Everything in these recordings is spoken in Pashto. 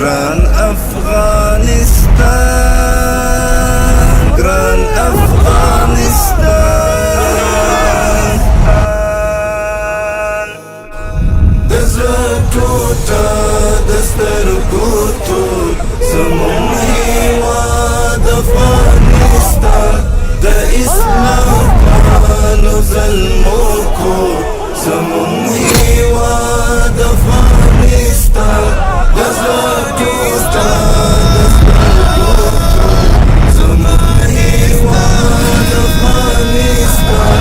ګران افغانستان ګران افغانستان د زړه ټوټه د سترګو تور زموږ هېواد افغانستان د اسلام پالو زلمو کور زموږ هېواد افغانستان د زړه ټوټه د سترګو تور زموږ هېواد افغانستان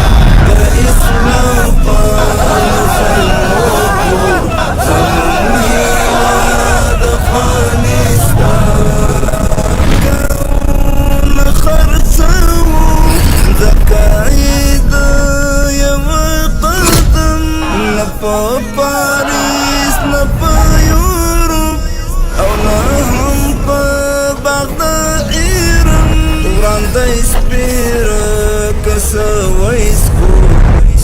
د اسلام پالو زلمو کور زموږ هېواد افغانستان ګاونه خرڅوو ځکه یې د یوه قدم نه په پاریس نه په یوروپ او نه هم په باغ د ایران وړاندې سپېره که څه ویسکو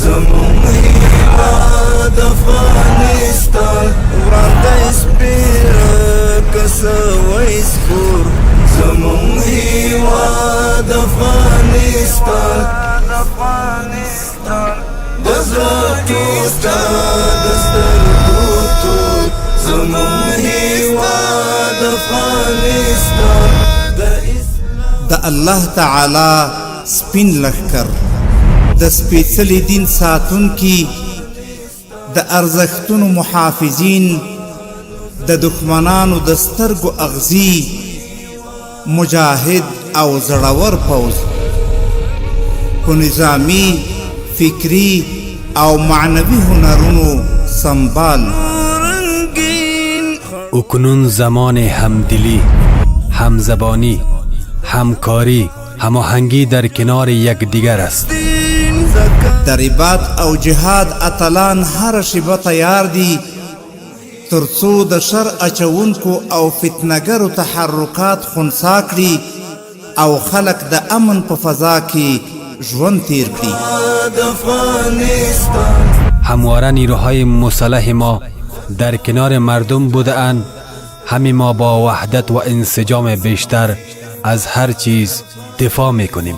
زموږ هېواد افغانستان وړاندې سپېره که څه ویسکو زموږ هېواد افغانستان د زړه ټوټه د سترګو تور زموږ هېواد افغانستان د الله تعالی سپین لښکر د سپېڅلي دین ساتونکي د ارزښتونو محافظین د دښمنانو د سترګو اغزي مجاهد او زړور پوځ په نظامی فکری او معنوي هنرونو سنبال اکنون زمان همدلی، همزبانی، همکاری، هماهنگی در کنار یکدیگر است. در عبادت او جهاد اتلان هر شیبه تیار دي ترڅو د شر اچونکو او فتنګرو تحرکات خنثی کړي او خلق د امن په فضا کې ژوند تیر کړي. همواره نیروهای مسلح ما در کنار مردم بودند. همه ما با وحدت و انسجام بیشتر از هر چیز دفاع میکنیم.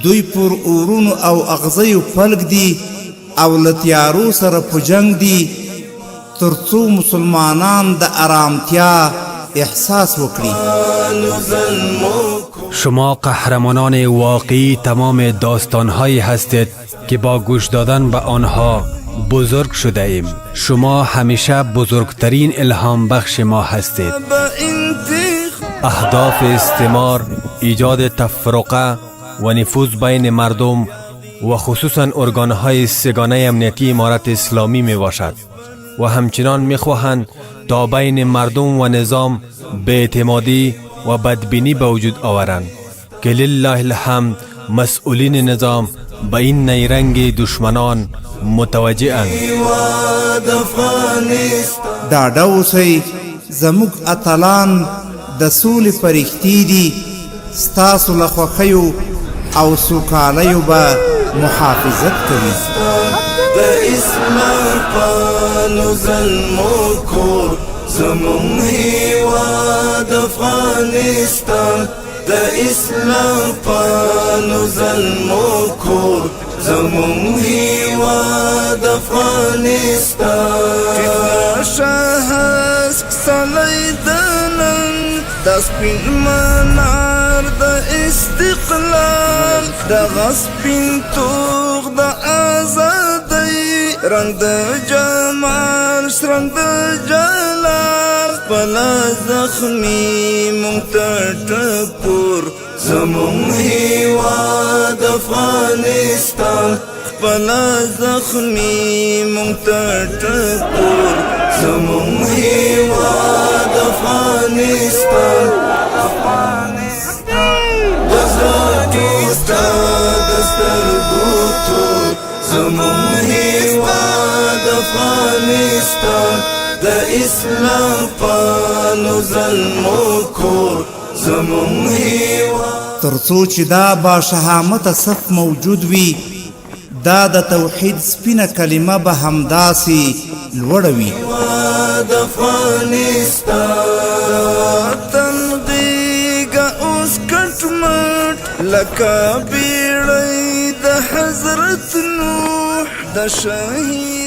دوی پر اورونو او اغزیو پلک دی او لتیارو سره په جنگ دی ترڅو مسلمانان د آرامتیا احساس وکړي. شما قهرمانان واقعی تمام داستانهایی هستید که با گوش دادن به آنها بزرگ شده ایم. شما همیشه بزرگترین الهام بخش ما هستید. اهداف استعمار ایجاد تفرقه و نفوذ بین مردم و خصوصا ارگانهای سگانه امنیتی امارت اسلامی می باشد و همچنان می خواهند تا بین مردم و نظام بی‌اعتمادی و بدبینی به وجود آورند که لله الحمد مسئولین نظام به این نیرنگ دشمنان متوجه اند. ډاډه اوسئ زموږ اتلان د سولې فرښتې دي ستاسو له خوښیو او سوکالیو به محافظت کوي. د اسلام پالو زلمو کور زموږ هېواد افغانستان د اسلام پالو زلمو کور زموږ هېواد افغانستان. شهسک سلی د نن د سپین منار د استقلال دغه سپین توغ د ازادۍ رنګ د جمال شرنګ د جلال خپله زخمي مونږ ته ټکور زموږ هېواد افغانستان خپله زخمي مونږ ته ټکور زموږ هېواد افغانستان. د زړه ټوټه د سترګو تور زموږ هېواد افغانستان د اسلام پالو زلمو کور زموږ هېواد. ترڅو چې دا با شهامته صف موجود وي دا د توحید سپینه کلمه به همداسې لوړه وي. افغانستان لکه بیړۍ د حضرت نوح د شهید